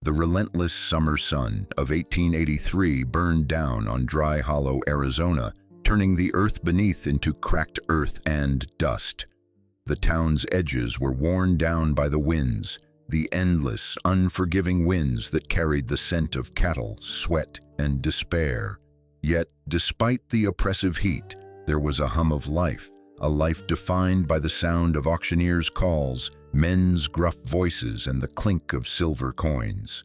The relentless summer sun of 1883 burned down on Dry Hollow, Arizona, turning the earth beneath into cracked earth and dust. The town's edges were worn down by the winds, the endless, unforgiving winds that carried the scent of cattle, sweat, and despair. Yet, despite the oppressive heat, there was a hum of life, a life defined by the sound of auctioneers' calls, men's gruff voices, and the clink of silver coins.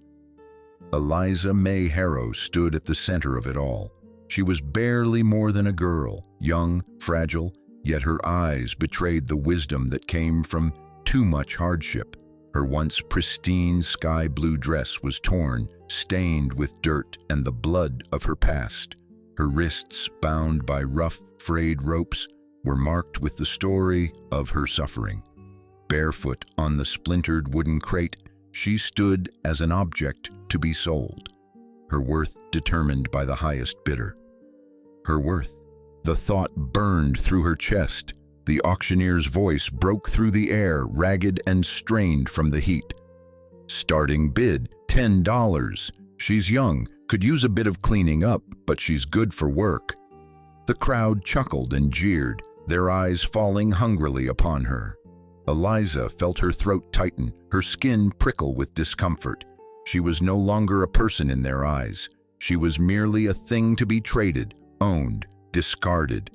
Eliza May Harrow stood at the center of it all. She was barely more than a girl, young, fragile, yet her eyes betrayed the wisdom that came from too much hardship. Her once pristine sky blue dress was torn, stained with dirt and the blood of her past. Her wrists, bound by rough, frayed ropes, were marked with the story of her suffering. Barefoot on the splintered wooden crate, she stood as an object to be sold, her worth determined by the highest bidder. Her worth. The thought burned through her chest. The auctioneer's voice broke through the air, ragged and strained from the heat. Starting bid, $10. She's young, could use a bit of cleaning up, but she's good for work. The crowd chuckled and jeered, their eyes falling hungrily upon her. Eliza felt her throat tighten, her skin prickle with discomfort. She was no longer a person in their eyes. She was merely a thing to be traded, owned, discarded.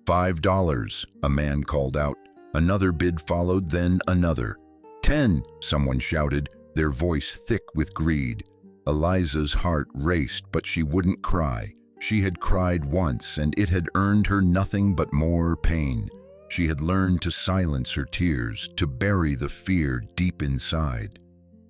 $5, a man called out. Another bid followed, then another. 10, someone shouted, their voice thick with greed. Eliza's heart raced, but she wouldn't cry. She had cried once, and it had earned her nothing but more pain. She had learned to silence her tears, to bury the fear deep inside.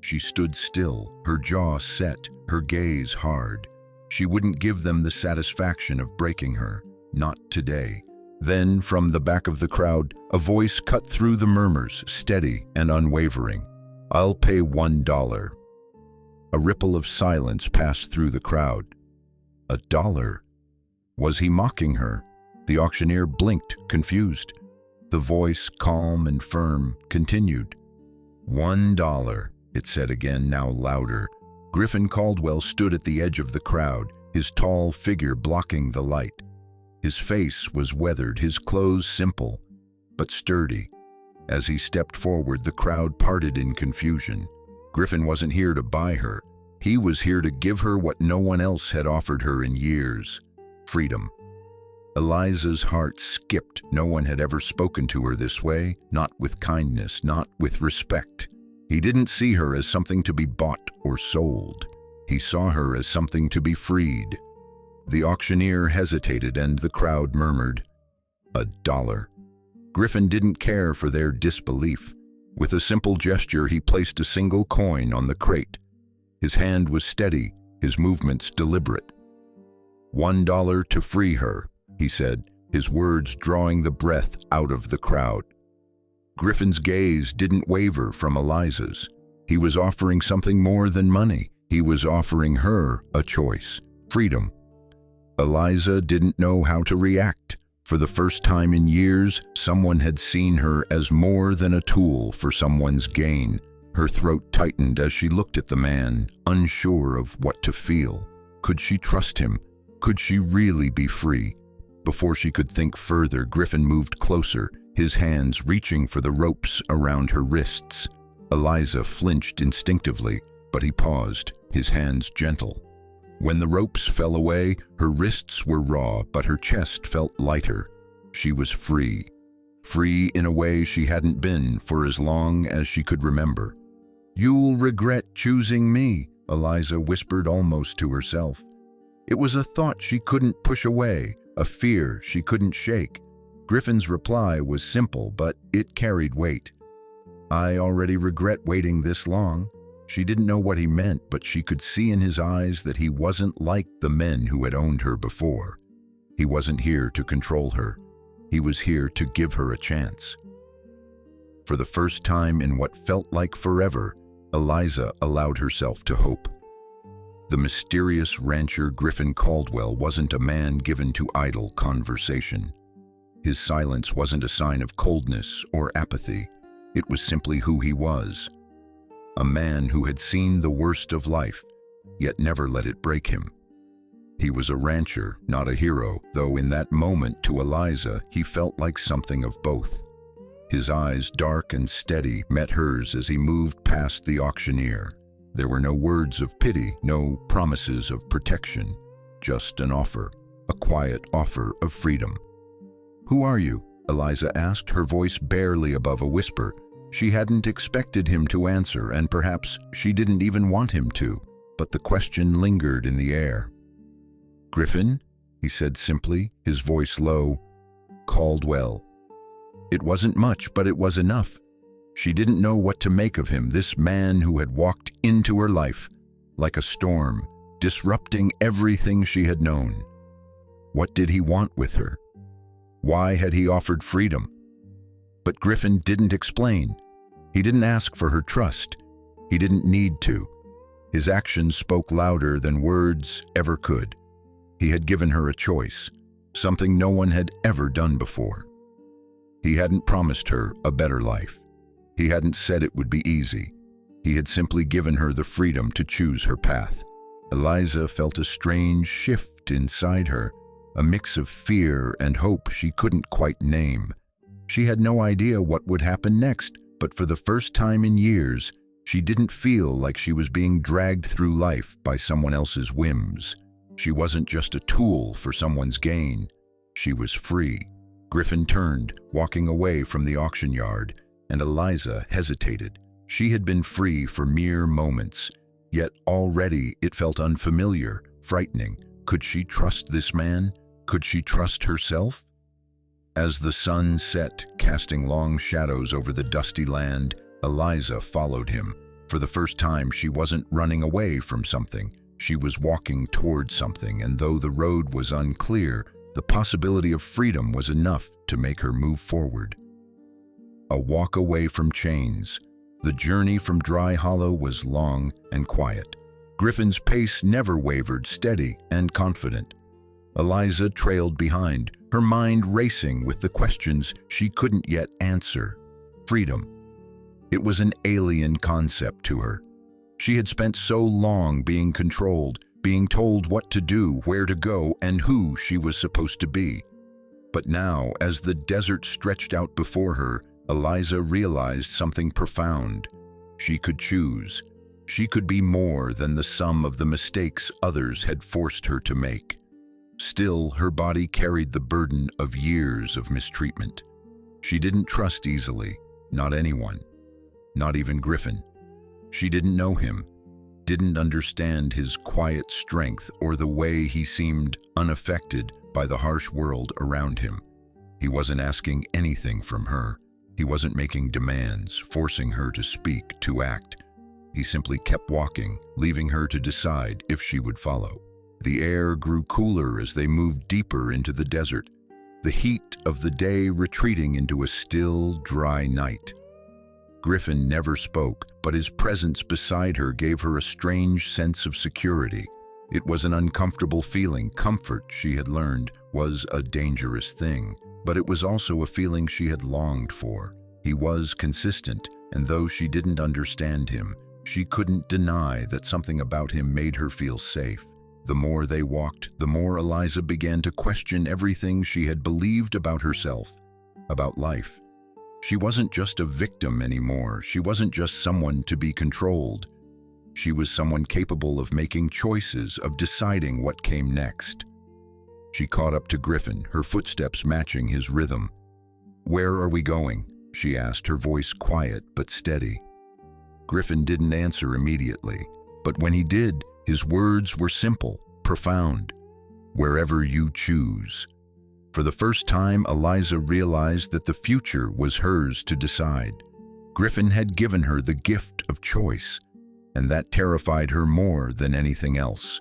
She stood still, her jaw set, her gaze hard. She wouldn't give them the satisfaction of breaking her, not today. Then, from the back of the crowd, a voice cut through the murmurs, steady and unwavering. "I'll pay $1. A ripple of silence passed through the crowd. $1? Was he mocking her? The auctioneer blinked, confused. The voice, calm and firm, continued. $1, it said again, now louder. Griffin Caldwell stood at the edge of the crowd, his tall figure blocking the light. His face was weathered, his clothes simple, but sturdy. As he stepped forward, the crowd parted in confusion. Griffin wasn't here to buy her. He was here to give her what no one else had offered her in years: freedom. Eliza's heart skipped. No one had ever spoken to her this way, not with kindness, not with respect. He didn't see her as something to be bought or sold. He saw her as something to be freed. The auctioneer hesitated, and the crowd murmured, $1. Griffin didn't care for their disbelief. With a simple gesture, he placed a single coin on the crate. His hand was steady, his movements deliberate. $1 to free her, he said, his words drawing the breath out of the crowd. Griffin's gaze didn't waver from Eliza's. He was offering something more than money. He was offering her a choice, freedom. Eliza didn't know how to react. For the first time in years, someone had seen her as more than a tool for someone's gain. Her throat tightened as she looked at the man, unsure of what to feel. Could she trust him? Could she really be free? Before she could think further, Griffin moved closer, his hands reaching for the ropes around her wrists. Eliza flinched instinctively, but he paused, his hands gentle. When the ropes fell away, her wrists were raw, but her chest felt lighter. She was free. Free in a way she hadn't been for as long as she could remember. "You'll regret choosing me," Eliza whispered almost to herself. It was a thought she couldn't push away, a fear she couldn't shake. Griffin's reply was simple, but it carried weight. "I already regret waiting this long." She didn't know what he meant, but she could see in his eyes that he wasn't like the men who had owned her before. He wasn't here to control her. He was here to give her a chance. For the first time in what felt like forever, Eliza allowed herself to hope. The mysterious rancher Griffin Caldwell wasn't a man given to idle conversation. His silence wasn't a sign of coldness or apathy. It was simply who he was. a man who had seen the worst of life, yet never let it break him. He was a rancher, not a hero, though in that moment to Eliza he felt like something of both. His eyes, dark and steady, met hers as he moved past the auctioneer. There were no words of pity, no promises of protection, just an offer, a quiet offer of freedom. "Who are you?" Eliza asked, her voice barely above a whisper. She hadn't expected him to answer, and perhaps she didn't even want him to, but the question lingered in the air. "Griffin," he said simply, his voice low. "Caldwell." It wasn't much, but it was enough. She didn't know what to make of him, this man who had walked into her life like a storm, disrupting everything she had known. What did he want with her? Why had he offered freedom? But Griffin didn't explain. He didn't ask for her trust. He didn't need to. His actions spoke louder than words ever could. He had given her a choice, something no one had ever done before. He hadn't promised her a better life. He hadn't said it would be easy. He had simply given her the freedom to choose her path. Eliza felt a strange shift inside her, a mix of fear and hope she couldn't quite name. She had no idea what would happen next, but for the first time in years, she didn't feel like she was being dragged through life by someone else's whims. She wasn't just a tool for someone's gain. She was free. Griffin turned, walking away from the auction yard, and Eliza hesitated. She had been free for mere moments, yet already it felt unfamiliar, frightening. Could she trust this man? Could she trust herself? As the sun set, casting long shadows over the dusty land, Eliza followed him. For the first time, she wasn't running away from something. She was walking toward something, and though the road was unclear, the possibility of freedom was enough to make her move forward. A walk away from chains. The journey from Dry Hollow was long and quiet. Griffin's pace never wavered, steady and confident. Eliza trailed behind, her mind racing with the questions she couldn't yet answer. Freedom. It was an alien concept to her. She had spent so long being controlled, being told what to do, where to go, and who she was supposed to be. But now, as the desert stretched out before her, Eliza realized something profound. She could choose. She could be more than the sum of the mistakes others had forced her to make. Still, her body carried the burden of years of mistreatment. She didn't trust easily, not anyone, not even Griffin. She didn't know him, didn't understand his quiet strength or the way he seemed unaffected by the harsh world around him. He wasn't asking anything from her. He wasn't making demands, forcing her to speak, to act. He simply kept walking, leaving her to decide if she would follow. The air grew cooler as they moved deeper into the desert, the heat of the day retreating into a still, dry night. Griffin never spoke, but his presence beside her gave her a strange sense of security. It was an uncomfortable feeling. Comfort, she had learned, was a dangerous thing, but it was also a feeling she had longed for. He was consistent, and though she didn't understand him, she couldn't deny that something about him made her feel safe. The more they walked, the more Eliza began to question everything she had believed about herself, about life. She wasn't just a victim anymore. She wasn't just someone to be controlled. She was someone capable of making choices, of deciding what came next. She caught up to Griffin, her footsteps matching his rhythm. "Where are we going?" she asked, her voice quiet but steady. Griffin didn't answer immediately, but when he did, his words were simple, profound. "Wherever you choose." For the first time, Eliza realized that the future was hers to decide. Griffin had given her the gift of choice, and that terrified her more than anything else.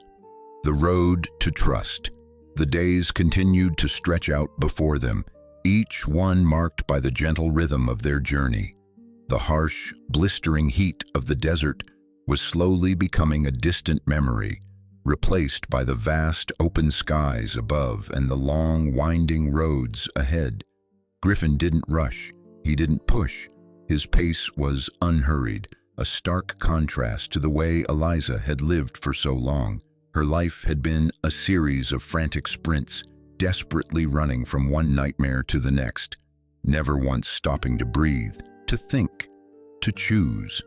The road to trust. The days continued to stretch out before them, each one marked by the gentle rhythm of their journey. The harsh, blistering heat of the desert was slowly becoming a distant memory, replaced by the vast open skies above and the long, winding roads ahead. Griffin didn't rush. He didn't push. His pace was unhurried, a stark contrast to the way Eliza had lived for so long. Her life had been a series of frantic sprints, desperately running from one nightmare to the next, never once stopping to breathe, to think, to choose.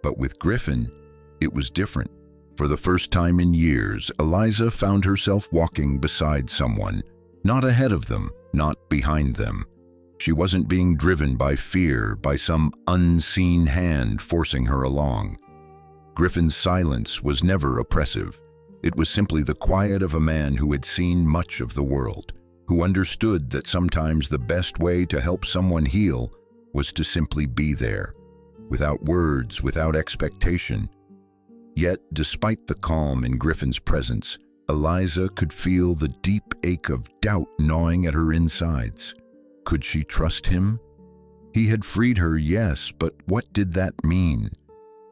But with Griffin, it was different. For the first time in years, Eliza found herself walking beside someone, not ahead of them, not behind them. She wasn't being driven by fear, by some unseen hand forcing her along. Griffin's silence was never oppressive. It was simply the quiet of a man who had seen much of the world, who understood that sometimes the best way to help someone heal was to simply be there, without words, without expectation. Yet, despite the calm in Griffin's presence, Eliza could feel the deep ache of doubt gnawing at her insides. Could she trust him? He had freed her, yes, but what did that mean?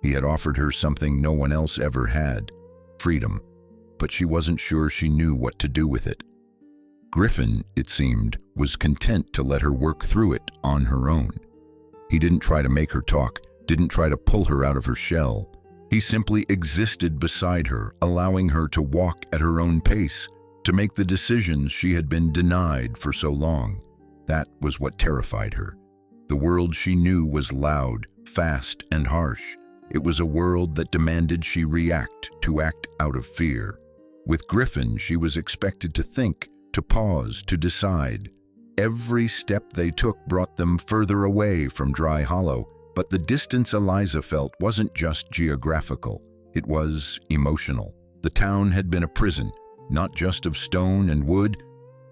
He had offered her something no one else ever had, freedom, but she wasn't sure she knew what to do with it. Griffin, it seemed, was content to let her work through it on her own. He didn't try to make her talk, didn't try to pull her out of her shell. He simply existed beside her, allowing her to walk at her own pace, to make the decisions she had been denied for so long. That was what terrified her. The world she knew was loud, fast, and harsh. It was a world that demanded she react, to act out of fear. With Griffin, she was expected to think, to pause, to decide. Every step they took brought them further away from Dry Hollow, but the distance Eliza felt wasn't just geographical, it was emotional. The town had been a prison, not just of stone and wood,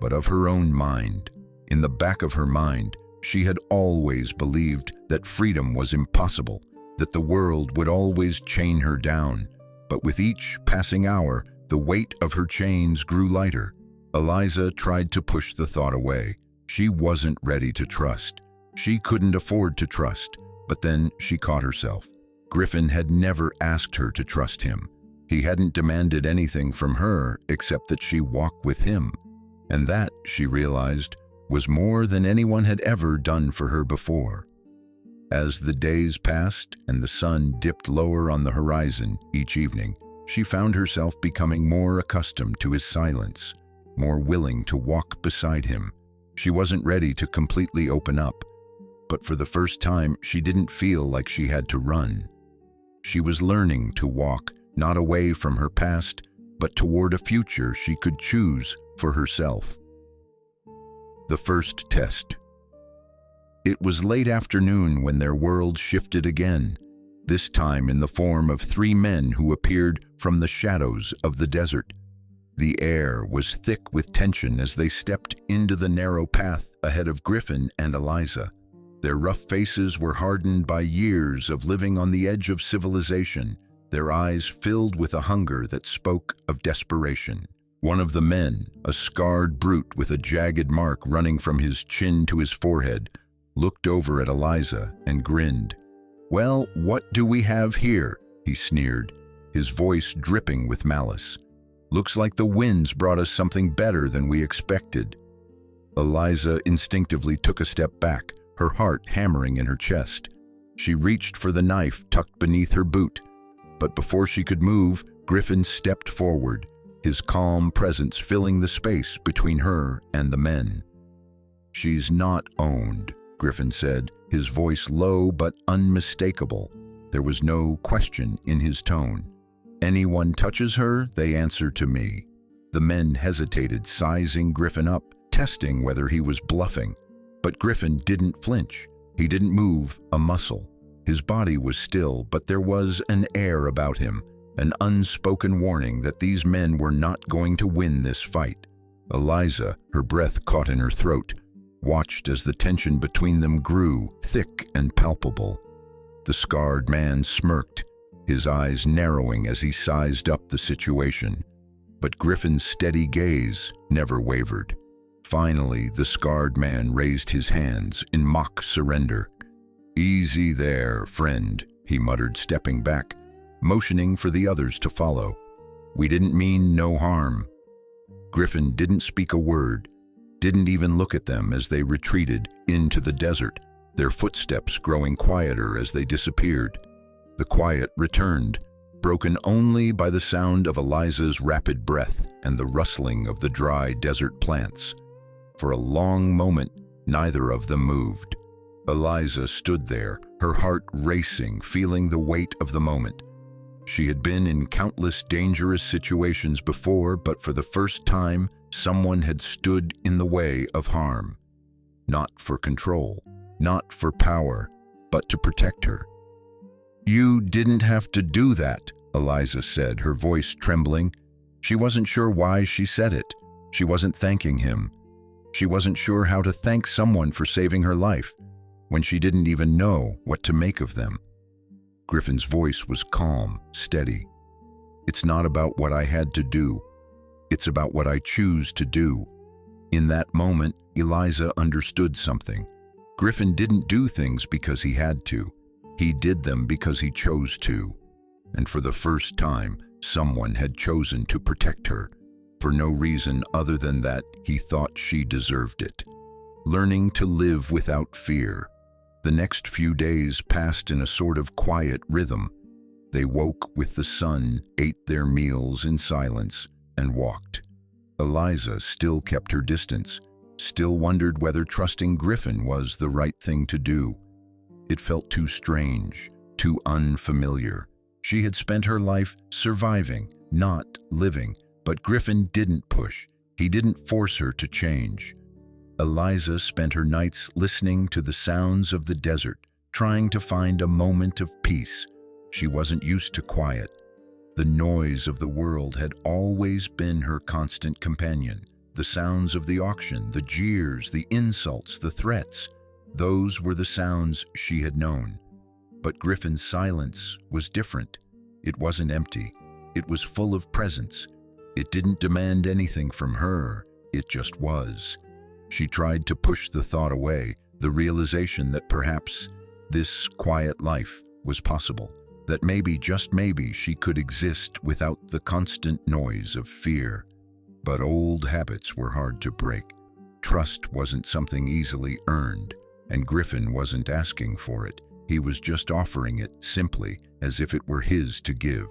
but of her own mind. In the back of her mind, she had always believed that freedom was impossible, that the world would always chain her down. But with each passing hour, the weight of her chains grew lighter. Eliza tried to push the thought away. She wasn't ready to trust. She couldn't afford to trust. But then she caught herself. Griffin had never asked her to trust him. He hadn't demanded anything from her except that she walk with him. And that, she realized, was more than anyone had ever done for her before. As the days passed and the sun dipped lower on the horizon each evening, she found herself becoming more accustomed to his silence, more willing to walk beside him. She wasn't ready to completely open up, but for the first time, she didn't feel like she had to run. She was learning to walk, not away from her past, but toward a future she could choose for herself. The first test. It was late afternoon when their world shifted again, this time in the form of three men who appeared from the shadows of the desert. The air was thick with tension as they stepped into the narrow path ahead of Griffin and Eliza. Their rough faces were hardened by years of living on the edge of civilization, their eyes filled with a hunger that spoke of desperation. One of the men, a scarred brute with a jagged mark running from his chin to his forehead, looked over at Eliza and grinned. "Well, what do we have here?" he sneered, his voice dripping with malice. "Looks like the winds brought us something better than we expected." Eliza instinctively took a step back, her heart hammering in her chest. She reached for the knife tucked beneath her boot, but before she could move, Griffin stepped forward, his calm presence filling the space between her and the men. "She's not owned," Griffin said, his voice low but unmistakable. There was no question in his tone. "Anyone touches her, they answer to me." The men hesitated, sizing Griffin up, testing whether he was bluffing. But Griffin didn't flinch. He didn't move a muscle. His body was still, but there was an air about him, an unspoken warning that these men were not going to win this fight. Eliza, her breath caught in her throat, watched as the tension between them grew, thick and palpable. The scarred man smirked, his eyes narrowing as he sized up the situation. But Griffin's steady gaze never wavered. Finally, the scarred man raised his hands in mock surrender. "Easy there, friend," he muttered, stepping back, motioning for the others to follow. "We didn't mean no harm." Griffin didn't speak a word, didn't even look at them as they retreated into the desert, their footsteps growing quieter as they disappeared. The quiet returned, broken only by the sound of Eliza's rapid breath and the rustling of the dry desert plants. For a long moment, neither of them moved. Eliza stood there, her heart racing, feeling the weight of the moment. She had been in countless dangerous situations before, but for the first time, someone had stood in the way of harm. Not for control, not for power, but to protect her. "You didn't have to do that," Eliza said, her voice trembling. She wasn't sure why she said it. She wasn't thanking him. She wasn't sure how to thank someone for saving her life, when she didn't even know what to make of them. Griffin's voice was calm, steady. "It's not about what I had to do. It's about what I choose to do." In that moment, Eliza understood something. Griffin didn't do things because he had to. He did them because he chose to. And for the first time, someone had chosen to protect her, for no reason other than that he thought she deserved it. Learning to live without fear. The next few days passed in a sort of quiet rhythm. They woke with the sun, ate their meals in silence, and walked. Eliza still kept her distance, still wondered whether trusting Griffin was the right thing to do. It felt too strange, too unfamiliar. She had spent her life surviving, not living, but Griffin didn't push. He didn't force her to change. Eliza spent her nights listening to the sounds of the desert, trying to find a moment of peace. She wasn't used to quiet. The noise of the world had always been her constant companion. The sounds of the auction, the jeers, the insults, the threats. Those were the sounds she had known. But Griffin's silence was different. It wasn't empty. It was full of presence. It didn't demand anything from her. It just was. She tried to push the thought away, the realization that perhaps this quiet life was possible, that maybe, just maybe, she could exist without the constant noise of fear. But old habits were hard to break. Trust wasn't something easily earned, and Griffin wasn't asking for it. He was just offering it simply, as if it were his to give.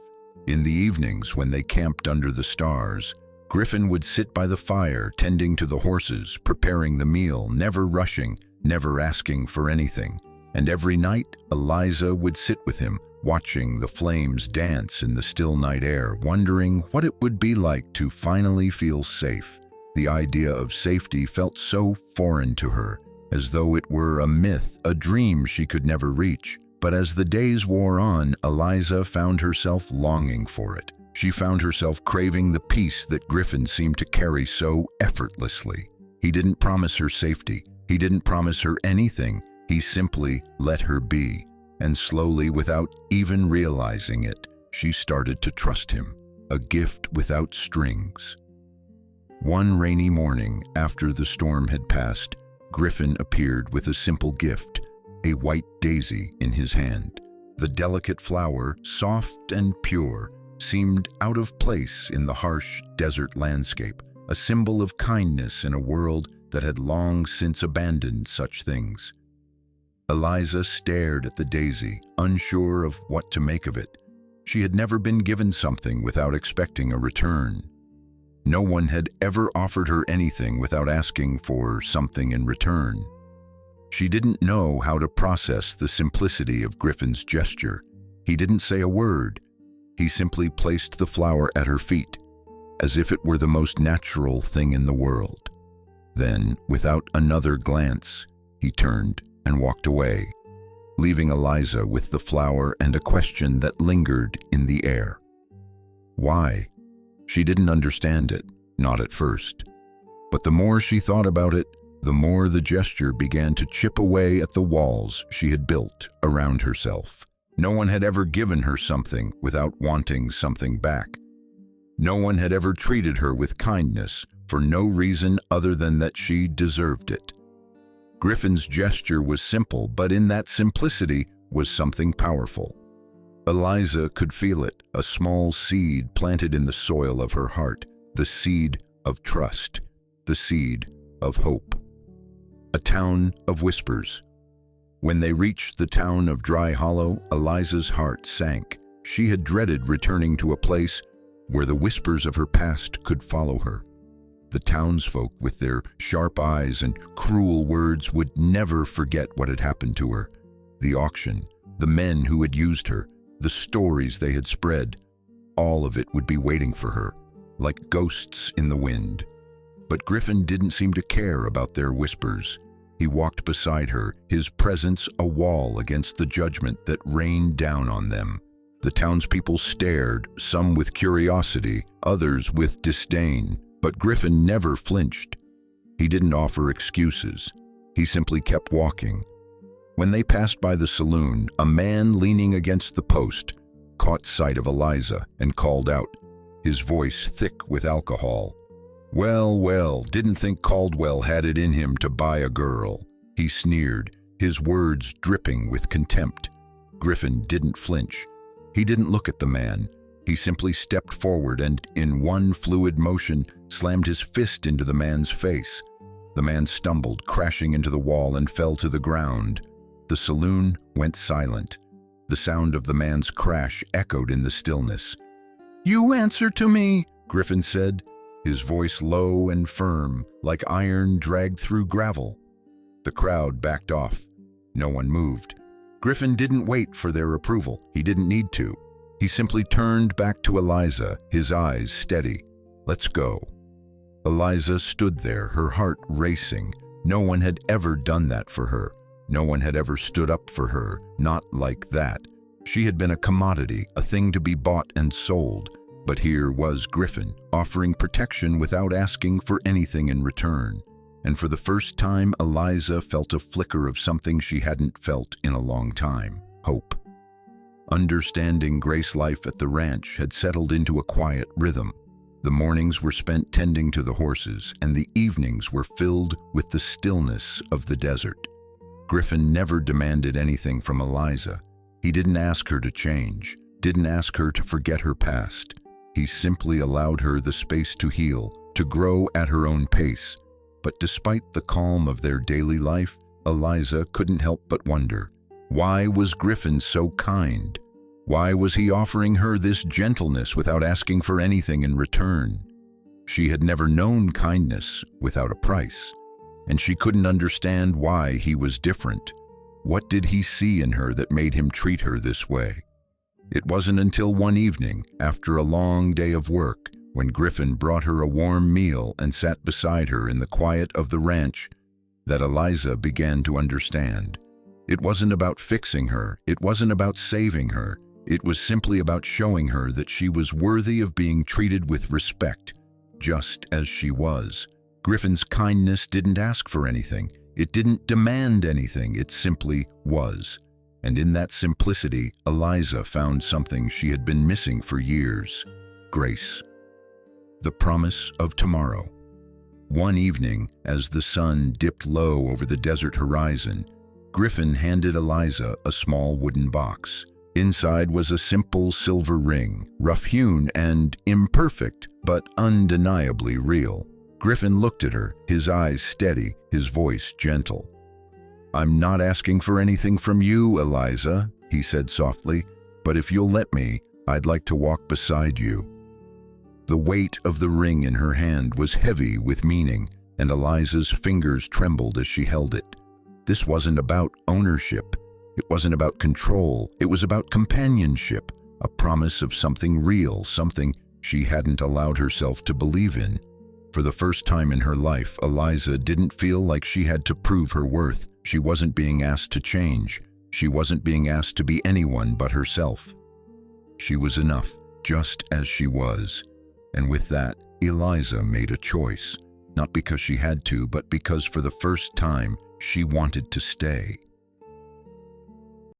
In the evenings, when they camped under the stars, Griffin would sit by the fire, tending to the horses, preparing the meal, never rushing, never asking for anything. And every night, Eliza would sit with him, watching the flames dance in the still night air, wondering what it would be like to finally feel safe. The idea of safety felt so foreign to her, as though it were a myth, a dream she could never reach. But as the days wore on, Eliza found herself longing for it. She found herself craving the peace that Griffin seemed to carry so effortlessly. He didn't promise her safety. He didn't promise her anything. He simply let her be. And slowly, without even realizing it, she started to trust him. A gift without strings. One rainy morning, after the storm had passed, Griffin appeared with a simple gift, a white daisy in his hand. The delicate flower, soft and pure, seemed out of place in the harsh desert landscape, a symbol of kindness in a world that had long since abandoned such things. Eliza stared at the daisy, unsure of what to make of it. She had never been given something without expecting a return. No one had ever offered her anything without asking for something in return. She didn't know how to process the simplicity of Griffin's gesture. He didn't say a word. He simply placed the flower at her feet, as if it were the most natural thing in the world. Then, without another glance, he turned and walked away, leaving Eliza with the flower and a question that lingered in the air. Why? She didn't understand it, not at first. But the more she thought about it, the more the gesture began to chip away at the walls she had built around herself. No one had ever given her something without wanting something back. No one had ever treated her with kindness for no reason other than that she deserved it. Griffin's gesture was simple, but in that simplicity was something powerful. Eliza could feel it, a small seed planted in the soil of her heart, the seed of trust, the seed of hope. A town of whispers. When they reached the town of Dry Hollow, Eliza's heart sank. She had dreaded returning to a place where the whispers of her past could follow her. The townsfolk, with their sharp eyes and cruel words, would never forget what had happened to her. The auction, the men who had used her, the stories they had spread, all of it would be waiting for her, like ghosts in the wind. But Griffin didn't seem to care about their whispers. He walked beside her, his presence a wall against the judgment that rained down on them. The townspeople stared, some with curiosity, others with disdain. But Griffin never flinched. He didn't offer excuses. He simply kept walking. When they passed by the saloon, a man leaning against the post caught sight of Eliza and called out, his voice thick with alcohol. "Well, well, didn't think Caldwell had it in him to buy a girl," he sneered, his words dripping with contempt. Griffin didn't flinch. He didn't look at the man. He simply stepped forward and, in one fluid motion, slammed his fist into the man's face. The man stumbled, crashing into the wall, and fell to the ground. The saloon went silent. The sound of the man's crash echoed in the stillness. "You answer to me," Griffin said, his voice low and firm, like iron dragged through gravel. The crowd backed off. No one moved. Griffin didn't wait for their approval. He didn't need to. He simply turned back to Eliza, his eyes steady. "Let's go." Eliza stood there, her heart racing. No one had ever done that for her. No one had ever stood up for her, not like that. She had been a commodity, a thing to be bought and sold. But here was Griffin, offering protection without asking for anything in return. And for the first time, Eliza felt a flicker of something she hadn't felt in a long time: hope. Understanding Grace life at the ranch had settled into a quiet rhythm. The mornings were spent tending to the horses, and the evenings were filled with the stillness of the desert. Griffin never demanded anything from Eliza. He didn't ask her to change, didn't ask her to forget her past. He simply allowed her the space to heal, to grow at her own pace. But despite the calm of their daily life, Eliza couldn't help but wonder, why was Griffin so kind? Why was he offering her this gentleness without asking for anything in return? She had never known kindness without a price, and she couldn't understand why he was different. What did he see in her that made him treat her this way? It wasn't until one evening, after a long day of work, when Griffin brought her a warm meal and sat beside her in the quiet of the ranch, that Eliza began to understand. It wasn't about fixing her. It wasn't about saving her. It was simply about showing her that she was worthy of being treated with respect, just as she was. Griffin's kindness didn't ask for anything. It didn't demand anything. It simply was. And in that simplicity, Eliza found something she had been missing for years: grace. The promise of tomorrow. One evening, as the sun dipped low over the desert horizon, Griffin handed Eliza a small wooden box. Inside was a simple silver ring, rough-hewn and imperfect, but undeniably real. Griffin looked at her, his eyes steady, his voice gentle. "I'm not asking for anything from you, Eliza," he said softly, "but if you'll let me, I'd like to walk beside you." The weight of the ring in her hand was heavy with meaning, and Eliza's fingers trembled as she held it. This wasn't about ownership. It wasn't about control. It was about companionship, a promise of something real, something she hadn't allowed herself to believe in. For the first time in her life, Eliza didn't feel like she had to prove her worth. She wasn't being asked to change. She wasn't being asked to be anyone but herself. She was enough, just as she was. And with that, Eliza made a choice, not because she had to, but because for the first time, she wanted to stay.